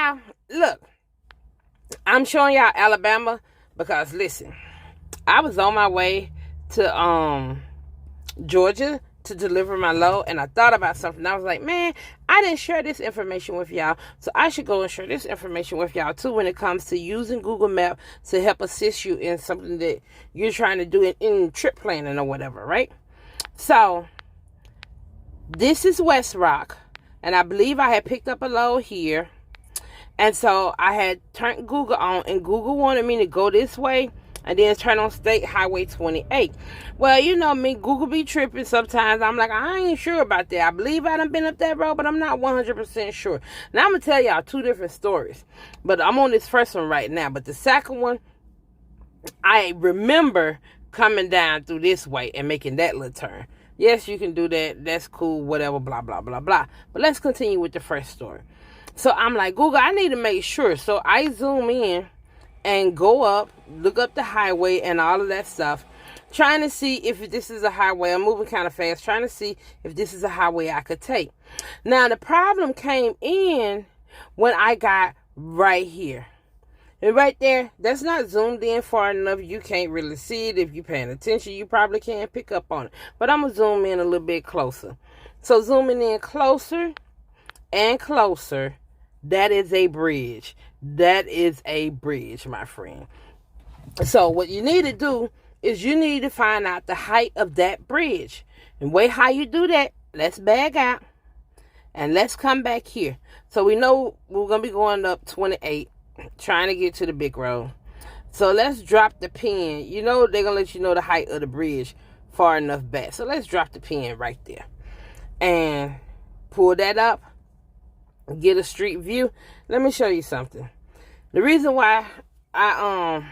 Now, look, I'm showing y'all Alabama because, listen, I was on my way to Georgia to deliver my load, and I thought about something. I was like, man, I didn't share this information with y'all, so I should go and share this information with y'all too when it comes to using Google Maps to help assist you in something that you're trying to do in trip planning or whatever, right? So, this is West Rock, and I believe I had picked up a load here, and so I had turned Google on, and Google wanted me to go this way and then turn on State Highway 28. Well, you know me, Google be tripping sometimes. I'm like, I ain't sure about that. I believe I done been up that road, but I'm not 100% sure. Now, I'm going to tell y'all two different stories. But I'm on this first one right now. But the second one, I remember coming down through this way and making that little turn. Yes, you can do that. That's cool, whatever, blah, blah, blah, blah. But let's continue with the first story. So I'm like, Google, I need to make sure. So I zoom in and go up, look up the highway and all of that stuff, trying to see if this is a highway. I'm moving kind of fast, trying to see if this is a highway I could take. Now, the problem came in when I got right here. And right there, that's not zoomed in far enough. You can't really see it. If you're paying attention, you probably can't pick up on it. But I'm going to zoom in a little bit closer. So zooming in closer and closer, that is a bridge. That is a bridge, my friend. So what you need to do is you need to find out the height of that bridge. And wait, how you do that, let's back out and let's come back here. So we know we're going to be going up 28, trying to get to the big road. So let's drop the pin. You know they're going to let you know the height of the bridge far enough back. So let's drop the pin right there. And pull that up. Get a street view. Let me show you something. The reason why I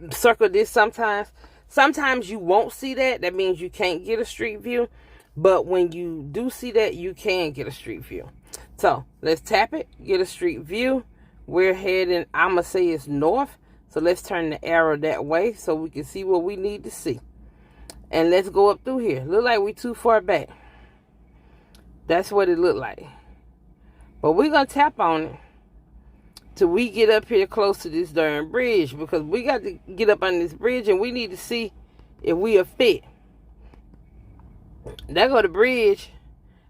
circle this sometimes you won't see that. That means you can't get a street view. But when you do see that, you can get a street view. So let's tap it, get a street view. We're heading, I'm going to say it's north. So let's turn the arrow that way so we can see what we need to see. And let's go up through here. Look like we too far back. That's what it looked like. But we're going to tap on it till we get up here close to this darn bridge. Because we got to get up on this bridge and we need to see if we are fit. There go the bridge.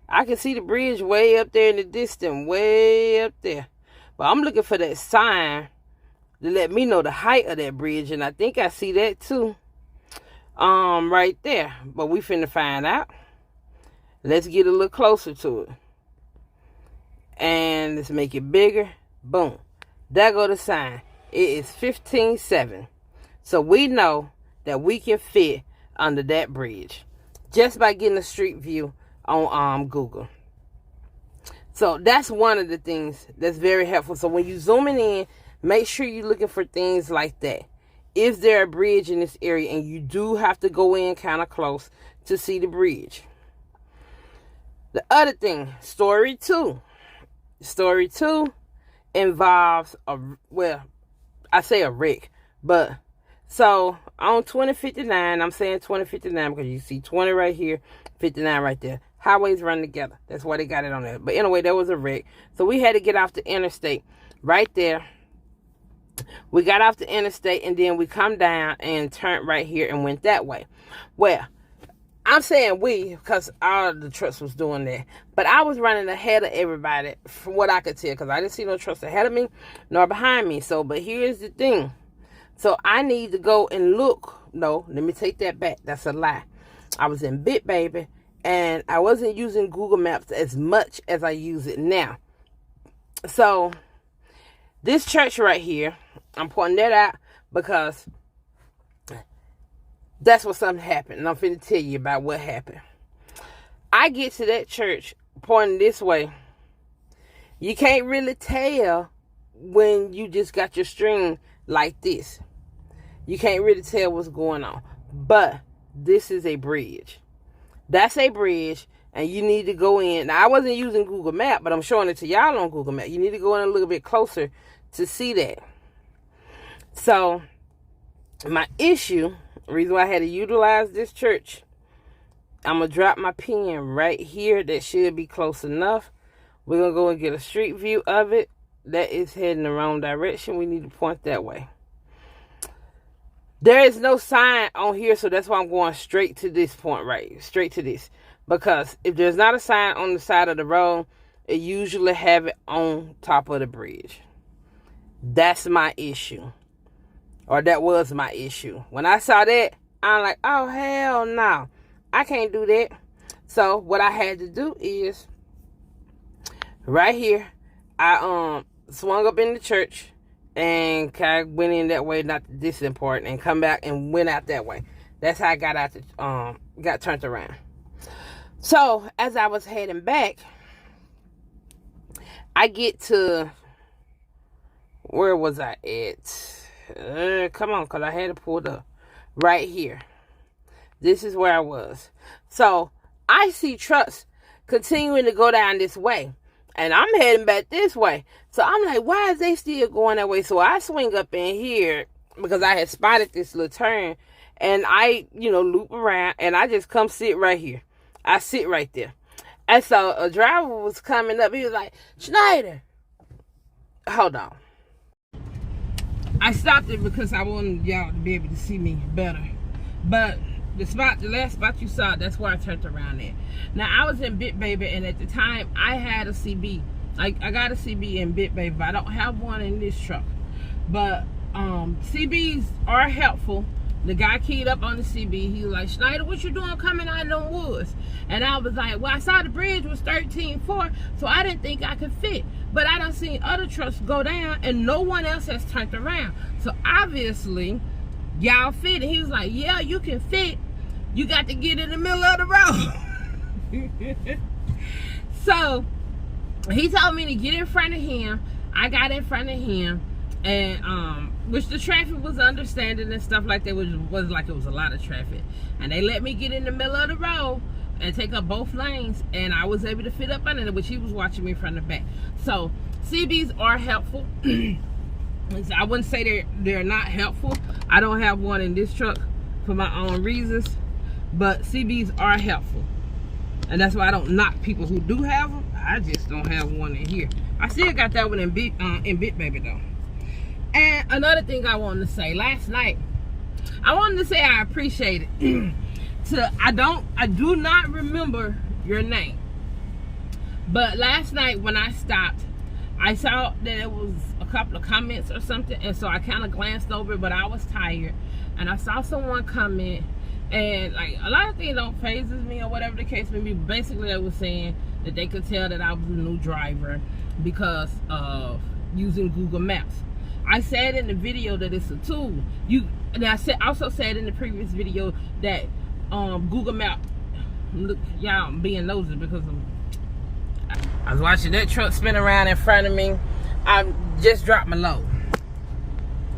I can see the bridge way up there in the distance. Way up there. But I'm looking for that sign to let me know the height of that bridge. And I think I see that too. Right there. But we finna find out. Let's get a little closer to it. And let's make it bigger. Boom. There go the sign. It is 15.7. So we know that we can fit under that bridge just by getting a street view on Google. So that's one of the things that's very helpful. So when you zooming in, make sure you're looking for things like that. Is there a bridge in this area? And you do have to go in kind of close to see the bridge. The other thing, story 2. Story 2 involves I say a wreck, but so on 2059, I'm saying 2059 because you see 20 right here, 59 right there. Highways run together. That's why they got it on there. But anyway, there was a wreck. So we had to get off the interstate right there. We got off the interstate and then we come down and turned right here and went that way. Well, I'm saying we because all of the trucks was doing that. But I was running ahead of everybody from what I could tell because I didn't see no trucks ahead of me nor behind me. So, but here's the thing. So I need to go and look. No, let me take that back. That's a lie. I was in Bit Baby and I wasn't using Google Maps as much as I use it now. So this church right here, I'm pointing that out because that's what something happened. And I'm finna tell you about what happened. I get to that church pointing this way. You can't really tell when you just got your string like this. You can't really tell what's going on. But this is a bridge. That's a bridge. And you need to go in. Now, I wasn't using Google Maps, but I'm showing it to y'all on Google Maps. You need to go in a little bit closer to see that. So, my issue, the reason why I had to utilize this church, I'm going to drop my pin right here. That should be close enough. We're going to go and get a street view of it. that is heading the wrong direction. We need to point that way. There is no sign on here, so that's why I'm going straight to this point, right? Straight to this. Because if there's not a sign on the side of the road, it usually have it on top of the bridge. That's my issue. Or that was my issue. When I saw that, I'm like, oh, hell no. I can't do that. So what I had to do is, right here, I swung up in the church and kind of went in that way, not this important, and come back and went out that way. That's how I got out the, got turned around. So as I was heading back, I get to, where was I at? Come on, because I had to pull it up. Right here. This is where I was. So I see trucks continuing to go down this way. And I'm heading back this way. So I'm like, why is they still going that way? So I swing up in here because I had spotted this little turn. And I, loop around. And I just come sit right here. I sit right there. And so a driver was coming up. He was like, Schneider. Hold on. I stopped it because I wanted y'all to be able to see me better. But the last spot you saw, that's where I turned around at. Now, I was in Bit Baby, and at the time, I had a CB. I got a CB in Bit Baby, but I don't have one in this truck. But CBs are helpful. The guy keyed up on the CB. He was like, Schneider, what you doing coming out of them woods? And I was like, well, I saw the bridge was 13.4, so I didn't think I could fit. But I done seen other trucks go down, and no one else has turned around. So obviously, y'all fit. And he was like, yeah, you can fit. You got to get in the middle of the road. So he told me to get in front of him. I got in front of him, and which the traffic was understanding and stuff like that. Was like it was a lot of traffic, and they let me get in the middle of the road and take up both lanes, and I was able to fit up under it, which he was watching me from the back. So CBs are helpful. I wouldn't say they're not helpful. I don't have one in this truck for my own reasons, but CBs are helpful, and that's why I don't knock people who do have them. I just don't have one in here. I still got that one in Bit Baby though. And another thing I wanted to say, last night, I wanted to say I appreciate it. I do not remember your name, but last night when I stopped, I saw that it was a couple of comments or something, and so I kind of glanced over it, but I was tired, and I saw someone comment, and like a lot of things don't faze me or whatever the case may be. Basically, they were saying that they could tell that I was a new driver because of using Google Maps. I said in the video that it's a tool. And I also said in the previous video that Google Maps, look, y'all, I'm being nosy because I was watching that truck spin around in front of me. I just dropped my load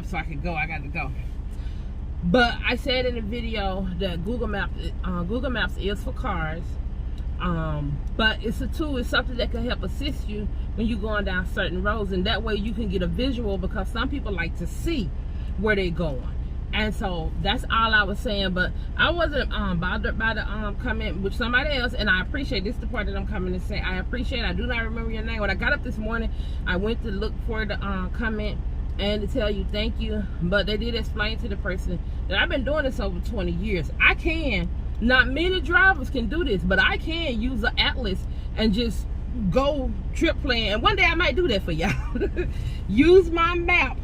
so I could go. I got to go. But I said in the video that Google Maps is for cars, but it's a tool. It's something that can help assist you when you're going down certain roads, and that way you can get a visual, because some people like to see where they're going. And so that's all I was saying. But I wasn't bothered by the comment with somebody else, and I appreciate this. The part that I'm coming to say I appreciate. I do not remember your name. When I got up this morning, I went to look for the comment and to tell you thank you. But they did explain to the person that I've been doing this over 20 years. I can. Not many drivers can do this, but I can use an atlas and just go trip plan. And one day I might do that for y'all. Use my map,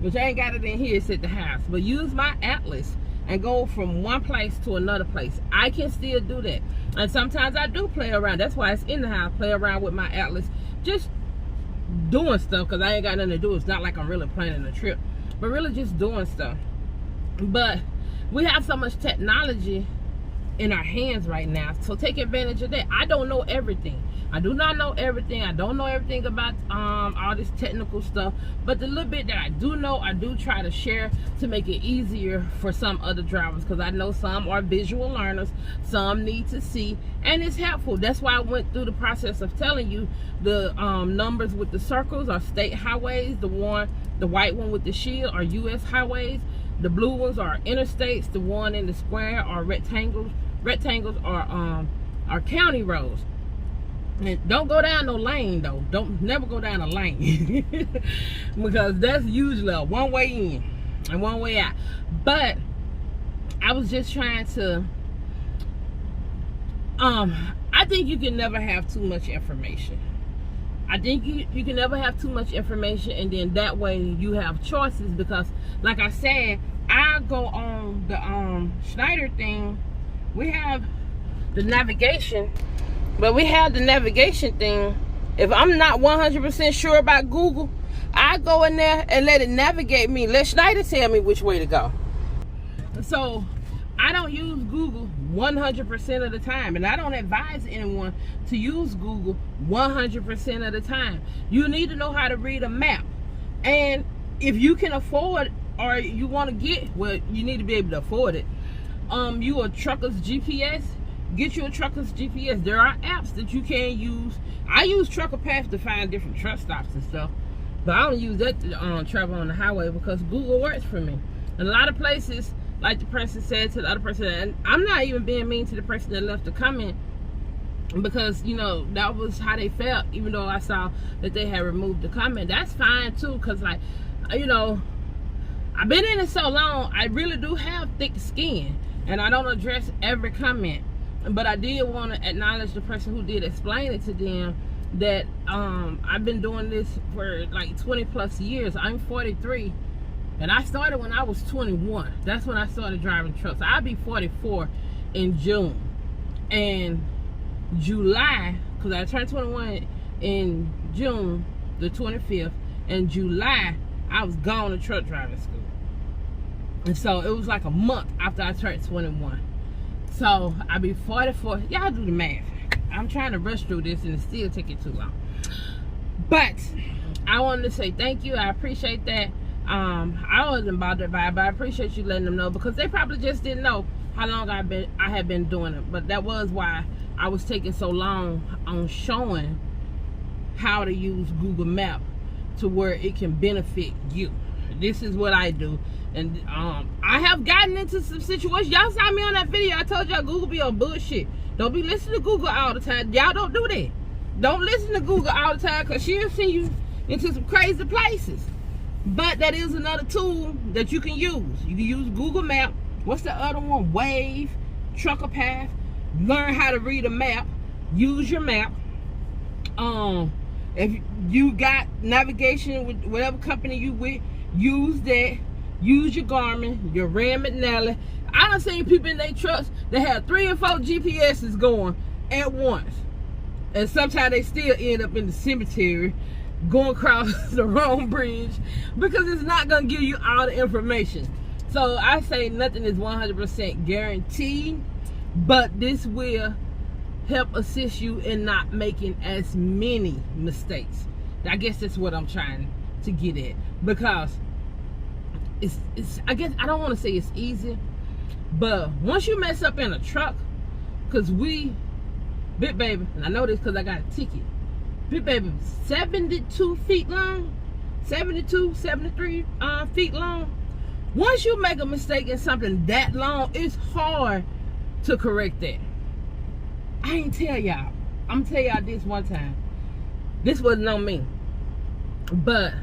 which I ain't got it in here, it's at the house, but use my atlas and go from one place to another place. I can still do that. And sometimes I do play around. That's why it's in the house. Play around with my atlas, just doing stuff, because I ain't got nothing to do. It's not like I'm really planning a trip, but really just doing stuff. But we have so much technology in our hands right now, so take advantage of that. I don't know everything. I do not know everything. I don't know everything about all this technical stuff, but the little bit that I do know, I do try to share to make it easier for some other drivers, because I know some are visual learners, some need to see, and it's helpful. That's why I went through the process of telling you the numbers with the circles are state highways, the white one with the shield are U.S. highways, the blue ones are interstates, the one in the square are rectangles are county roads. And don't go down no lane though. Don't never go down a lane because that's usually a one-way in and one-way out. But I was just trying to I think you can never have too much information. I think you can never have too much information, and then that way you have choices, because like I said, I go on the Schneider thing. We have the navigation, but we have the navigation thing. If I'm not 100% sure about Google, I go in there and let it navigate me. Let Schneider tell me which way to go. So I don't use Google 100% of the time, and I don't advise anyone to use Google 100% of the time. You need to know how to read a map, and if you can afford, or you want to get, well, you need to be able to afford it. You a trucker's GPS, get you a trucker's GPS. There are apps that you can use. I use Trucker Path to find different truck stops and stuff, but I don't use that to travel on the highway, because Google works for me. In a lot of places, like the person said to the other person, and I'm not even being mean to the person that left the comment, because, you know, that was how they felt, even though I saw that they had removed the comment. That's fine too, because, like, you know, I've been in it so long, I really do have thick skin, and I don't address every comment. But I did want to acknowledge the person who did explain it to them, that I've been doing this for like 20 plus years. I'm 43. And I started when I was 21. That's when I started driving trucks. I'll be 44 in June. And July, because I turned 21 in June the 25th. In July, I was gone to truck driving school. And so it was like a month after I turned 21. So I'll be 44. Y'all do the math. I'm trying to rush through this and it's still taking too long. But I wanted to say thank you. I appreciate that. I wasn't bothered by it, but I appreciate you letting them know, because they probably just didn't know how long I had been doing it. But that was why I was taking so long on showing how to use Google Maps to where it can benefit you. This is what I do. And I have gotten into some situations. Y'all saw me on that video. I told y'all Google be on bullshit. Don't be listening to Google all the time. Y'all don't do that. Don't listen to Google all the time, because she'll send you into some crazy places. But that is another tool that you can use. You can use Google Maps. What's the other one? Wave, Trucker Path. Learn how to read a map. Use your map. If you got navigation with whatever company you with, use that. Use your Garmin, your Rand McNally. I done seen people in their trucks that have 3 and 4 GPSs going at once. And sometimes they still end up in the cemetery, going across the wrong bridge, because it's not going to give you all the information. So I say nothing is 100% guaranteed, but this will help assist you in not making as many mistakes. I guess that's what I'm trying to get at, because it's I guess I don't want to say it's easy, but once you mess up in a truck, because Big Baby, and I know this because I got a ticket, Big Baby 72 feet long, 72, 73 feet long. Once you make a mistake in something that long, it's hard to correct that. I ain't tell y'all. I'm gonna tell y'all this one time. This wasn't on me, but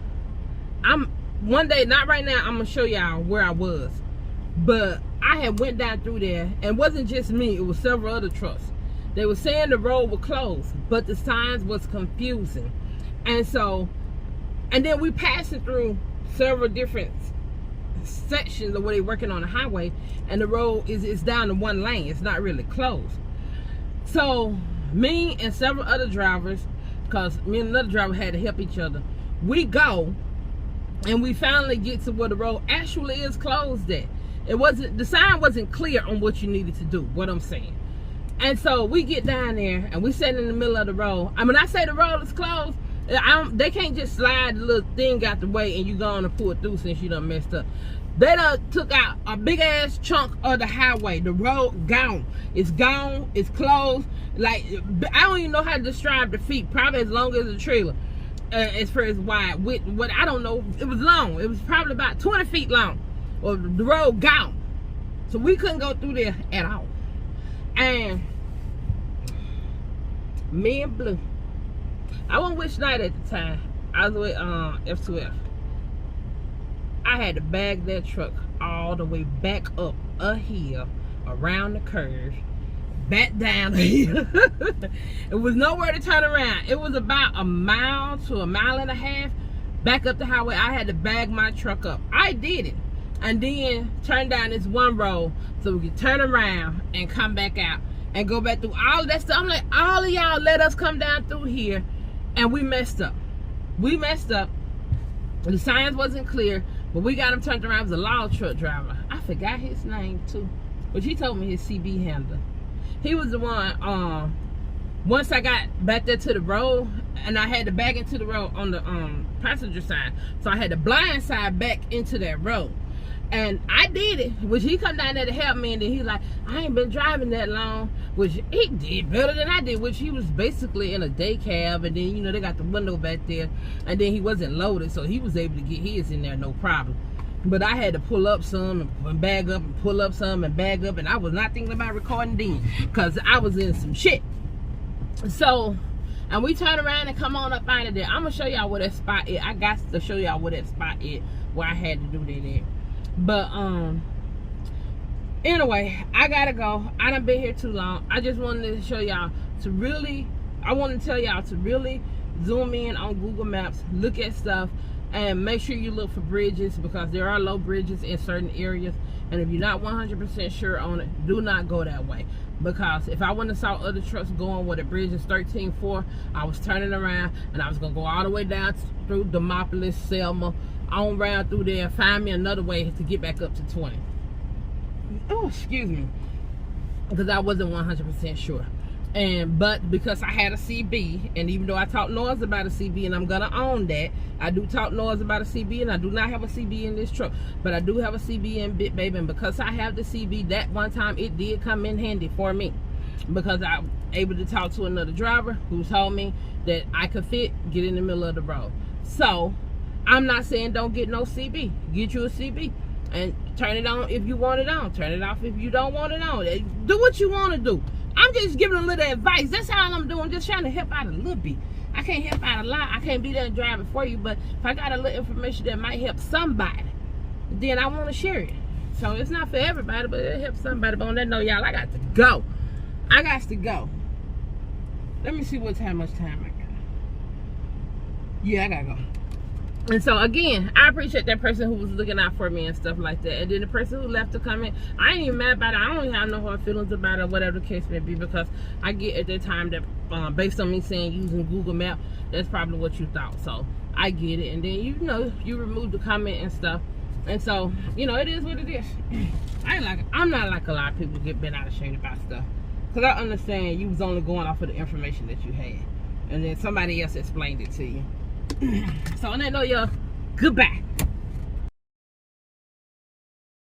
one day, not right now, I'm gonna show y'all where I was. But I had went down through there, and it wasn't just me, it was several other trucks. They were saying the road was closed, but the signs was confusing. And then we passing through several different sections of where they working on the highway, and the road is down to one lane. It's not really closed. So me and several other drivers, because me and another driver had to help each other, we go, and we finally get to where the road actually is closed at. The sign wasn't clear on what you needed to do, what I'm saying. And so we get down there, and we sitting in the middle of the road. I mean, I say the road is closed, they can't just slide the little thing out the way and you go on and pull it through since you done messed up. They done took out a big ass chunk of the highway. The road gone. It's gone. It's closed. Like, I don't even know how to describe the feet. Probably as long as a trailer. As far as wide width, what I don't know. It was long. It was probably about 20 feet long. Or the road gone. So we couldn't go through there at all. And me and Blue, I wasn't with Schneider at the time. I was with F2F. I had to bag that truck all the way back up a hill, around the curve, back down the hill. It was nowhere to turn around. It was about a mile to a mile and a half back up the highway. I had to bag my truck up. I did it. And then turn down this one road so we could turn around and come back out and go back through all of that stuff. I'm like, all of y'all let us come down through here, and we messed up. We messed up. The signs wasn't clear, but we got him turned around. It was a log truck driver. I forgot his name too, but he told me his CB handler. He was the one. Once I got back there to the road, and I had to back into the road on the passenger side, so I had to blind side back into that road. And I did it, which he come down there to help me, and then he's like, I ain't been driving that long, which he did better than I did, which he was basically in a day cab, and then, you know, they got the window back there, and then he wasn't loaded, so he was able to get his in there, no problem. But I had to pull up some and bag up, and pull up some and bag up, and I was not thinking about recording then, because I was in some shit. So, and we turn around and come on up out of there. I'm going to show y'all where that spot is. I got to show y'all where that spot is, where I had to do that at. But anyway, I gotta go. I done been here too long. I just wanted to show y'all to really, I want to tell y'all to really zoom in on Google Maps, look at stuff, and make sure you look for bridges, because there are low bridges in certain areas, and if you're not 100% sure on it, do not go that way. Because if I wouldn't have saw other trucks going where the bridge is 13.4, I was turning around and I was gonna go all the way down through Demopolis, Selma, on round through there, and find me another way to get back up to 20. Oh, excuse me, because I wasn't 100% sure. But because I had a CB, and even though I talk noise about a CB, and I'm gonna own that, I do talk noise about a CB, and I do not have a CB in this truck, but I do have a CB in Bit Baby, and because I have the CB, that one time it did come in handy for me, because I was able to talk to another driver who told me that I could get in the middle of the road. So I'm not saying don't get no CB. Get you a CB and turn it on if you want it on. Turn it off if you don't want it on. Do what you want to do. I'm just giving a little advice. That's all I'm doing. I'm just trying to help out a little bit. I can't help out a lot. I can't be there and drive it for you. But if I got a little information that might help somebody, then I want to share it. So it's not for everybody, but it helps somebody. But on that note, y'all, I got to go. I got to go. Let me see how much time I got. Yeah, I got to go. And so again, I appreciate that person who was looking out for me and stuff like that. And then the person who left a comment, I ain't even mad about it. I don't even have no hard feelings about it, or whatever the case may be, because I get at that time that based on me saying using Google Map, that's probably what you thought. So I get it. And then, you know, you remove the comment and stuff. And so, you know, it is what it is. I'm not like a lot of people get bent out of shape about stuff, because I understand you was only going off of the information that you had, and then somebody else explained it to you. So on that note, y'all, goodbye.